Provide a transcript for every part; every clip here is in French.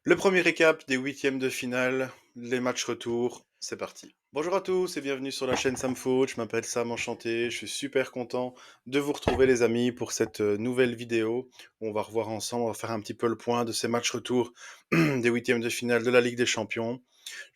Le premier récap des huitièmes de finale, les matchs retour, c'est parti. Bonjour à tous et bienvenue sur la chaîne Samfoot, je m'appelle Sam Enchanté, je suis super content de vous retrouver les amis pour cette nouvelle vidéo où on va revoir ensemble, on va faire un petit peu le point de ces matchs retour des huitièmes de finale de la Ligue des Champions.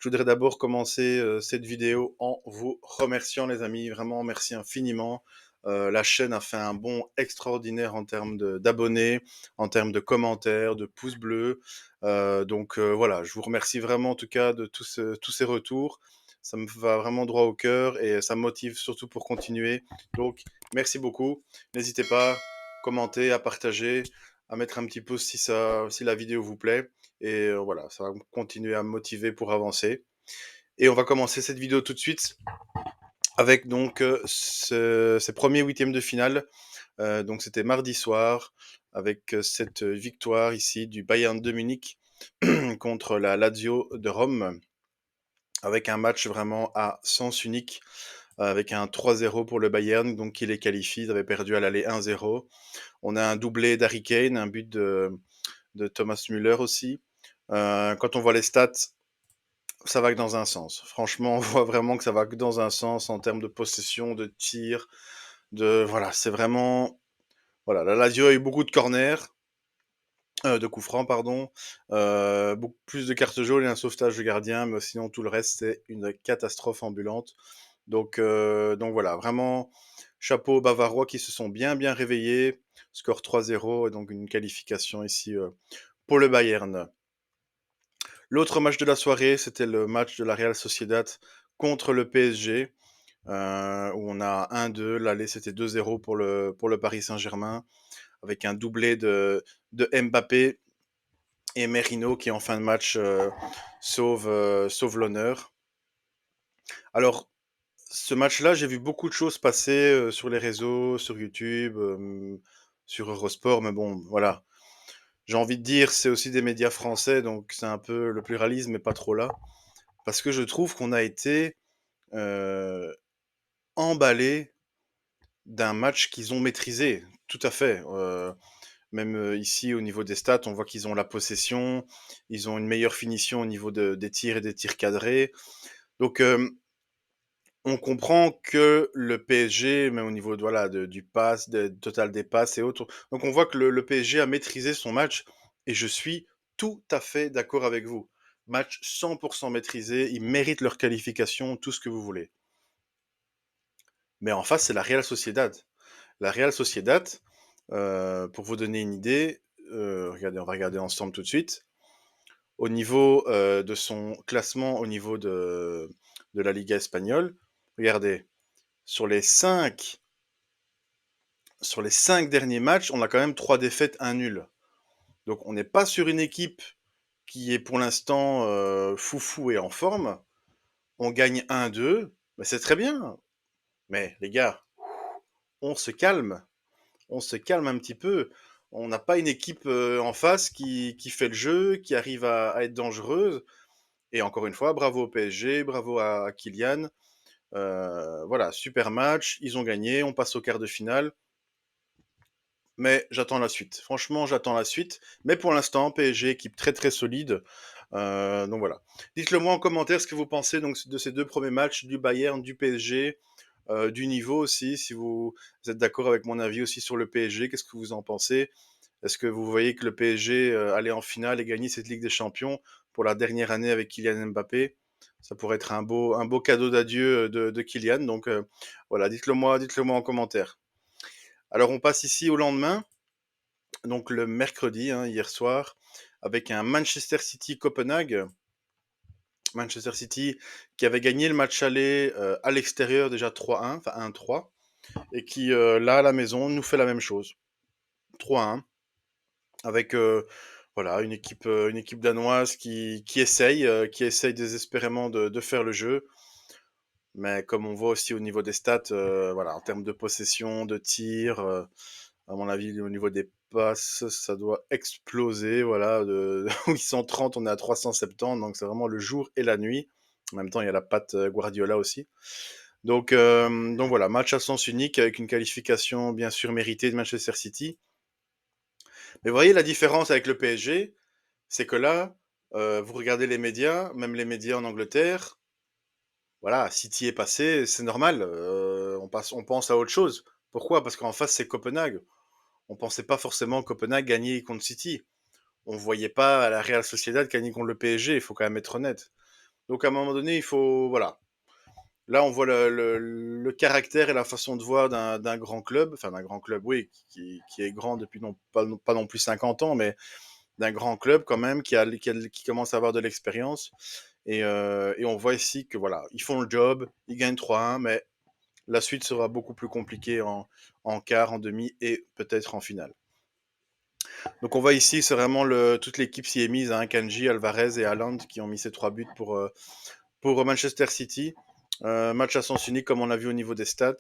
Je voudrais d'abord commencer cette vidéo en vous remerciant les amis, vraiment merci infiniment. La chaîne a fait un bond extraordinaire en termes d'abonnés, en termes de commentaires, de pouces bleus. Donc voilà, je vous remercie vraiment en tout cas de tous ces retours. Ça me va vraiment droit au cœur et ça me motive surtout pour continuer. Donc merci beaucoup. N'hésitez pas à commenter, à partager, à mettre un petit pouce si la vidéo vous plaît. Et voilà, ça va continuer à me motiver pour avancer. Et on va commencer cette vidéo tout de suite avec donc ces premiers huitièmes de finale. Donc c'était mardi soir avec cette victoire ici du Bayern de Munich contre la Lazio de Rome, avec un match vraiment à sens unique, avec un 3-0 pour le Bayern, donc qui les qualifie. Ils avaient perdu à l'aller 1-0. On a un doublé d'Harry Kane, un but de Thomas Müller aussi. Quand on voit les stats, ça va que dans un sens. Franchement, on voit vraiment que ça va que dans un sens en termes de possession, de tir, voilà, c'est vraiment voilà, la Lazio a eu beaucoup de corners, de coups francs pardon, beaucoup plus de cartes jaunes et un sauvetage de gardien, mais sinon tout le reste, c'est une catastrophe ambulante. Donc voilà, vraiment chapeau aux Bavarois qui se sont bien réveillés. Score 3-0 et donc une qualification ici, pour le Bayern. L'autre match de la soirée, c'était le match de la Real Sociedad contre le PSG, où on a 1-2. L'aller, c'était 2-0 pour le Paris Saint-Germain, avec un doublé de Mbappé et Merino qui, en fin de match, sauve l'honneur. Alors, ce match-là, j'ai vu beaucoup de choses passer sur les réseaux, sur YouTube, sur Eurosport, mais bon, voilà. J'ai envie de dire, c'est aussi des médias français, donc c'est un peu le pluralisme, mais pas trop là. Parce que je trouve qu'on a été euh, emballé d'un match qu'ils ont maîtrisé, tout à fait. Même ici, au niveau des stats, on voit qu'ils ont la possession, ils ont une meilleure finition au niveau des tirs et des tirs cadrés. Donc, on comprend que le PSG, même au niveau voilà, du pass, total des passes et autres, donc on voit que le PSG a maîtrisé son match et je suis tout à fait d'accord avec vous. Match 100% maîtrisé, ils méritent leur qualification, tout ce que vous voulez. Mais en face, c'est la Real Sociedad. La Real Sociedad, pour vous donner une idée, regardez, on va regarder ensemble tout de suite. Au niveau de son classement, au niveau de la Liga espagnole, regardez, sur les 5 sur les 5 derniers matchs, on a quand même 3 défaites, un nul. Donc on n'est pas sur une équipe qui est pour l'instant foufou et en forme. On gagne 1-2, mais c'est très bien. Mais les gars, on se calme. On se calme un petit peu. On n'a pas une équipe en face qui fait le jeu, qui arrive à être dangereuse. Et encore une fois, bravo au PSG, bravo à Kylian. Voilà, super match, ils ont gagné, on passe au quart de finale. Mais j'attends la suite. Franchement, j'attends la suite. Mais pour l'instant, PSG, équipe très solide. Donc voilà. Dites-le moi en commentaire ce que vous pensez donc, de ces deux premiers matchs du Bayern, du PSG, du niveau aussi. Si vous êtes d'accord avec mon avis aussi sur le PSG, qu'est-ce que vous en pensez? Est-ce que vous voyez que le PSG allait en finale et gagner cette Ligue des Champions pour la dernière année avec Kylian Mbappé? Ça pourrait être un beau cadeau d'adieu de Kylian. Donc voilà, dites-le moi en commentaire. Alors on passe ici au lendemain, donc le mercredi, hein, hier soir, avec un Manchester City-Copenhague. Manchester City qui avait gagné le match aller à l'extérieur déjà 3-1, enfin 1-3, et qui là à la maison nous fait la même chose. 3-1, avec voilà, une équipe danoise qui essaye désespérément de faire le jeu. Mais comme on voit aussi au niveau des stats, voilà, en termes de possession, de tir, à mon avis, au niveau des passes, ça doit exploser. Voilà, de 830, on est à 370, donc c'est vraiment le jour et la nuit. En même temps, il y a la patte Guardiola aussi. Donc voilà, match à sens unique avec une qualification bien sûr méritée de Manchester City. Mais vous voyez la différence avec le PSG, c'est que là, Vous regardez les médias, même les médias en Angleterre, voilà, City est passé, c'est normal, on pense à autre chose. Pourquoi? Parce qu'en face, c'est Copenhague. On pensait pas forcément Copenhague gagner contre City. On voyait pas la Real Sociedad gagner contre le PSG, il faut quand même être honnête. Donc à un moment donné, il faut voilà. Là, on voit le caractère et la façon de voir d'un grand club, enfin d'un grand club, oui, qui est grand depuis pas non plus 50 ans, mais d'un grand club quand même, qui commence à avoir de l'expérience. Et on voit ici que voilà, ils font le job, ils gagnent 3-1, mais la suite sera beaucoup plus compliquée en quart, en demi et peut-être en finale. Donc on voit ici, c'est vraiment toute l'équipe s'y est mise, hein, Kanji, Alvarez et Haaland qui ont mis ces 3 buts pour Manchester City. Match à sens unique comme on a vu au niveau des stats.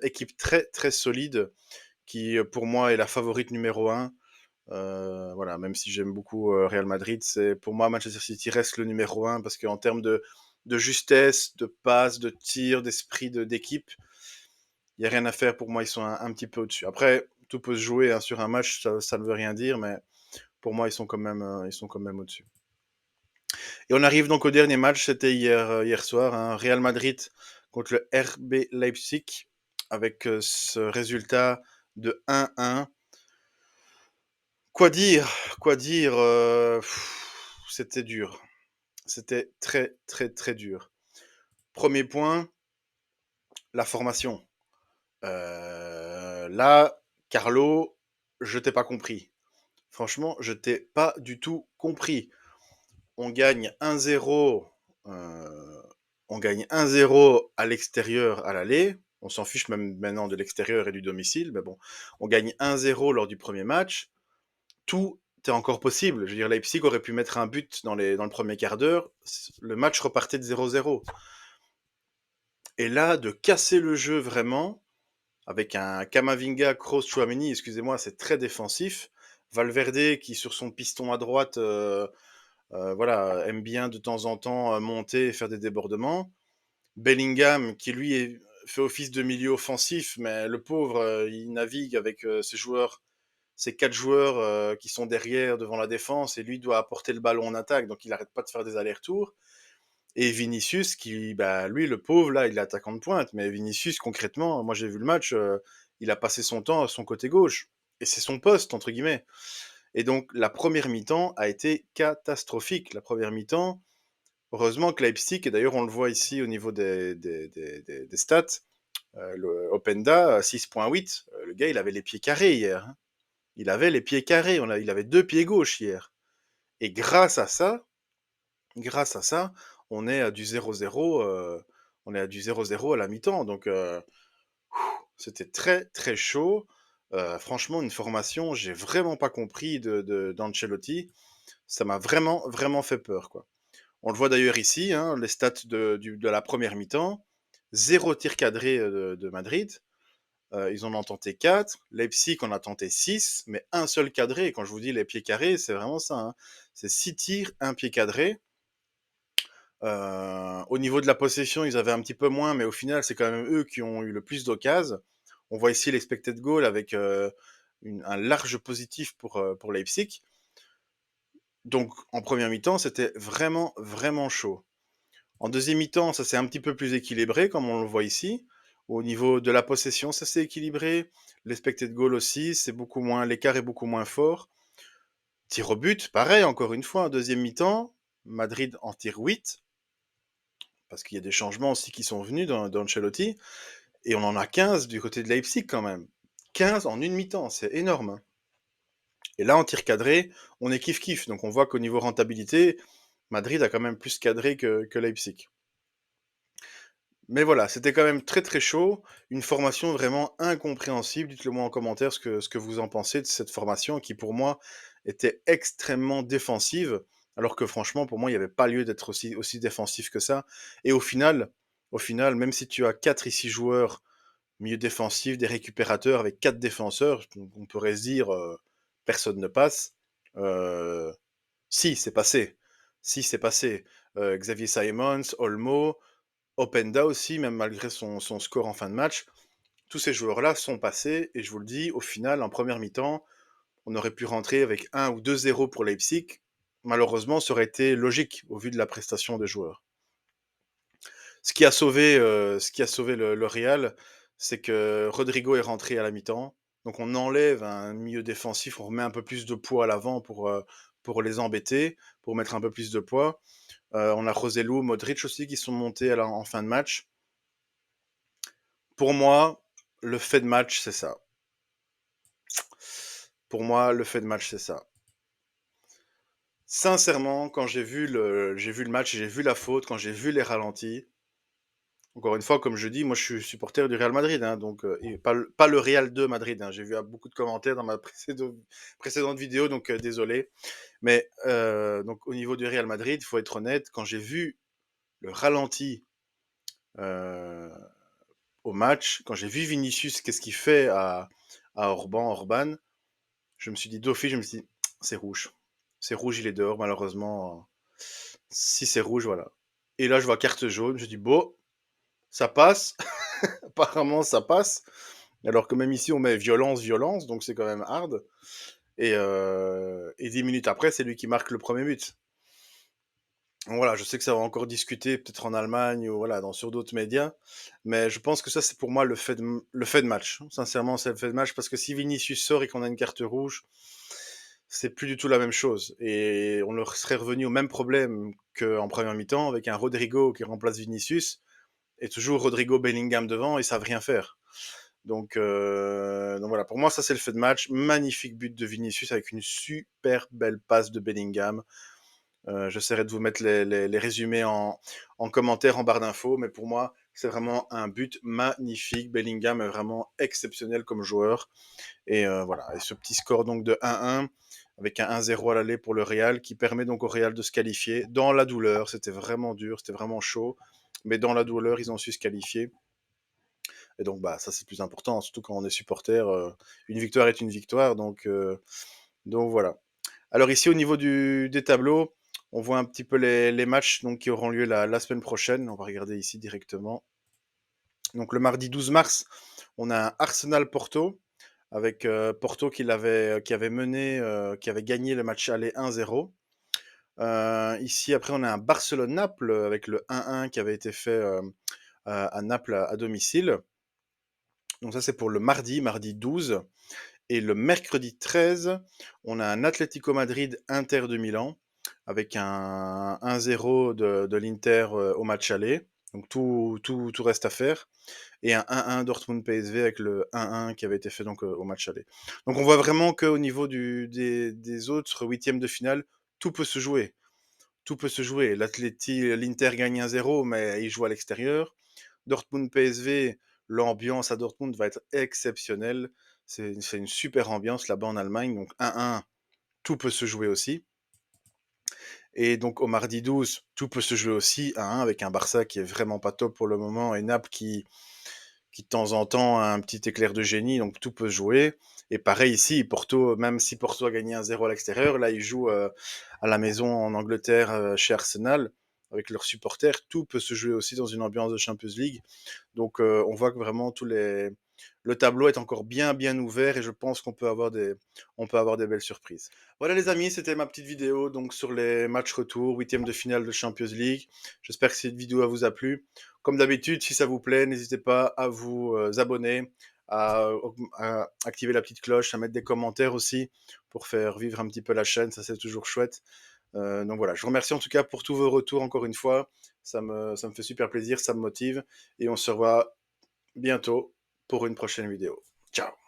Équipe très très solide qui pour moi est la favorite numéro 1. Voilà, même si j'aime beaucoup Real Madrid, c'est pour moi Manchester City reste le numéro 1 parce qu'en termes de justesse, de passe, de tir, d'esprit d'équipe, il n'y a rien à faire. Pour moi, ils sont un petit peu au-dessus. Après, tout peut se jouer, hein, sur un match, ça ne veut rien dire, mais pour moi, ils sont quand même au-dessus. Et on arrive donc au dernier match, c'était hier soir, hein, Real Madrid contre le RB Leipzig, avec ce résultat de 1-1. Quoi dire? Quoi dire? C'était dur. C'était très, très, très dur. Premier point, la formation. Là, Carlo, je t'ai pas compris. Franchement, je t'ai pas du tout compris. On gagne 1-0, euh, on gagne 1-0 à l'extérieur à l'aller. On s'en fiche même maintenant de l'extérieur et du domicile, mais bon, on gagne 1-0 lors du premier match. Tout est encore possible. Je veux dire, Leipzig aurait pu mettre un but dans le premier quart d'heure. Le match repartait de 0-0. Et là, de casser le jeu vraiment, avec un Kamavinga, Kroos, Chouameni, excusez-moi, c'est très défensif. Valverde qui, sur son piston à droite, voilà, aime bien de temps en temps monter et faire des débordements. Bellingham qui, lui, fait office de milieu offensif, mais le pauvre, il navigue avec ses joueurs, ces 4 joueurs qui sont derrière devant la défense et lui doit apporter le ballon en attaque, donc il n'arrête pas de faire des allers-retours. Et Vinicius qui, bah, lui, le pauvre, là, il est attaquant de pointe, mais Vinicius, concrètement, moi j'ai vu le match, il a passé son temps à son côté gauche. Et c'est son poste, entre guillemets. Et donc la première mi-temps a été catastrophique. La première mi-temps, heureusement que Leipzig, et d'ailleurs on le voit ici au niveau des stats, le Openda, 6,8, le gars il avait les pieds carrés hier, hein. Il avait les pieds carrés, il avait 2 pieds gauches hier. Et grâce à ça, on est à du 0-0, on est à du 0-0 à la mi-temps. Donc c'était très très chaud. Franchement, une formation, j'ai vraiment pas compris d'Ancelotti. Ça m'a vraiment vraiment fait peur, quoi. On le voit d'ailleurs ici, hein, les stats de la première mi-temps. 0 tir cadré de Madrid. Ils en ont tenté 4. Leipzig en a tenté 6, mais un seul cadré. Et quand je vous dis les pieds carrés, c'est vraiment ça, hein. C'est 6 tirs, un pied cadré. Au niveau de la possession, ils avaient un petit peu moins, mais au final, c'est quand même eux qui ont eu le plus d'occasions. On voit ici l'expected goal avec un large positif pour Leipzig. Donc, en première mi-temps, c'était vraiment, vraiment chaud. En deuxième mi-temps, ça s'est un petit peu plus équilibré, comme on le voit ici. Au niveau de la possession, ça s'est équilibré. L'expected goal aussi, c'est beaucoup moins, l'écart est beaucoup moins fort. Tir au but, pareil, encore une fois, en deuxième mi-temps, Madrid en tire 8, parce qu'il y a des changements aussi qui sont venus dans Ancelotti, et on en a 15 du côté de Leipzig quand même. 15 en une mi-temps, c'est énorme, hein. Et là, en tir cadré, on est kiff-kiff. Donc on voit qu'au niveau rentabilité, Madrid a quand même plus cadré que Leipzig. Mais voilà, c'était quand même très très chaud, une formation vraiment incompréhensible. Dites-le moi en commentaire ce que vous en pensez de cette formation qui pour moi était extrêmement défensive, alors que franchement pour moi il n'y avait pas lieu d'être aussi défensif que ça. Et au final, même si tu as 4 ici joueurs milieu défensif, des récupérateurs avec 4 défenseurs, on pourrait se dire personne ne passe. Euh, si, c'est passé. Si, c'est passé. Xavier Simons, Olmo, Openda aussi, même malgré son score en fin de match, tous ces joueurs-là sont passés, et je vous le dis, au final, en première mi-temps, on aurait pu rentrer avec 1 ou 2-0 pour Leipzig. malheureusement, ça aurait été logique au vu de la prestation des joueurs. Ce qui a sauvé le Real, c'est que Rodrigo est rentré à la mi-temps. Donc on enlève un milieu défensif, on remet un peu plus de poids à l'avant pour les embêter, pour mettre un peu plus de poids. On a Roselu, Modric aussi qui sont montés en fin de match. Pour moi, le fait de match, c'est ça. Pour moi, le fait de match, c'est ça. Sincèrement, quand j'ai vu le match, j'ai vu la faute, quand j'ai vu les ralentis, encore une fois, comme je dis, moi je suis supporter du Real Madrid, hein, donc, et pas le Real de Madrid, hein. J'ai vu beaucoup de commentaires dans ma précédente vidéo, donc désolé. Mais donc au niveau du Real Madrid, il faut être honnête, quand j'ai vu le ralenti euh, au match, quand j'ai vu Vinicius, qu'est-ce qu'il fait à Orban, je me suis dit d'office, je me suis dit, c'est rouge. C'est rouge, il est dehors, malheureusement. Si c'est rouge, voilà. Et là, je vois carte jaune, je dis, bon, ça passe. Apparemment, ça passe. Alors que même ici, on met violence, violence, donc c'est quand même hard. Et 10 minutes après, c'est lui qui marque le premier but. Donc voilà, je sais que ça va encore discuter, peut-être en Allemagne ou voilà, sur d'autres médias, mais je pense que ça, c'est pour moi le fait de match. Sincèrement, c'est le fait de match parce que si Vinicius sort et qu'on a une carte rouge, c'est plus du tout la même chose. Et on leur serait revenu au même problème qu'en première mi-temps avec un Rodrigo qui remplace Vinicius et toujours Rodrigo Bellingham devant, ils savent rien faire. Donc voilà, pour moi, ça c'est le fait de match. Magnifique but de Vinicius avec une super belle passe de Bellingham. J'essaierai de vous mettre les résumés en commentaire, en barre d'infos, mais pour moi, c'est vraiment un but magnifique. Bellingham est vraiment exceptionnel comme joueur. Et voilà, et ce petit score donc de 1-1 avec un 1-0 à l'aller pour le Real qui permet donc au Real de se qualifier dans la douleur. C'était vraiment dur, c'était vraiment chaud, mais dans la douleur, ils ont su se qualifier. Et donc, bah, ça, c'est le plus important, surtout quand on est supporter. Une victoire est une victoire, donc voilà. Alors ici, au niveau des tableaux, on voit un petit peu les matchs donc, qui auront lieu la semaine prochaine. On va regarder ici directement. Donc le mardi 12 mars, on a un Arsenal-Porto, avec Porto qui avait mené, qui avait gagné le match aller 1-0. Ici, après, on a un Barcelone-Naples avec le 1-1 qui avait été fait à Naples à domicile. Donc ça, c'est pour le mardi 12. Et le mercredi 13, on a un Atlético Madrid Inter de Milan avec un 1-0 de l'Inter au match aller. Donc tout reste à faire. Et un 1-1 Dortmund PSV avec le 1-1 qui avait été fait donc au match aller. Donc on voit vraiment qu'au niveau des autres huitièmes de finale, tout peut se jouer. Tout peut se jouer. L'Inter gagne 1-0, mais il joue à l'extérieur. Dortmund PSV, l'ambiance à Dortmund va être exceptionnelle. C'est une super ambiance là-bas en Allemagne. Donc 1-1, tout peut se jouer aussi. Et donc au mardi 12, tout peut se jouer aussi 1-1 avec un Barça qui est vraiment pas top pour le moment et Naples qui de temps en temps a un petit éclair de génie, donc tout peut se jouer. Et pareil ici, Porto, même si Porto a gagné 1-0 à l'extérieur, là ils jouent à la maison en Angleterre chez Arsenal avec leurs supporters. Tout peut se jouer aussi dans une ambiance de Champions League. Donc on voit que vraiment le tableau est encore bien ouvert et je pense qu'on peut avoir des belles surprises. Voilà les amis, c'était ma petite vidéo donc sur les matchs retour, huitième de finale de Champions League. J'espère que cette vidéo vous a plu. Comme d'habitude, si ça vous plaît, n'hésitez pas à vous abonner, à activer la petite cloche, à mettre des commentaires aussi pour faire vivre un petit peu la chaîne, ça c'est toujours chouette. Donc voilà, je vous remercie en tout cas pour tous vos retours encore une fois. Ça me fait super plaisir, ça me motive. Et on se revoit bientôt pour une prochaine vidéo. Ciao!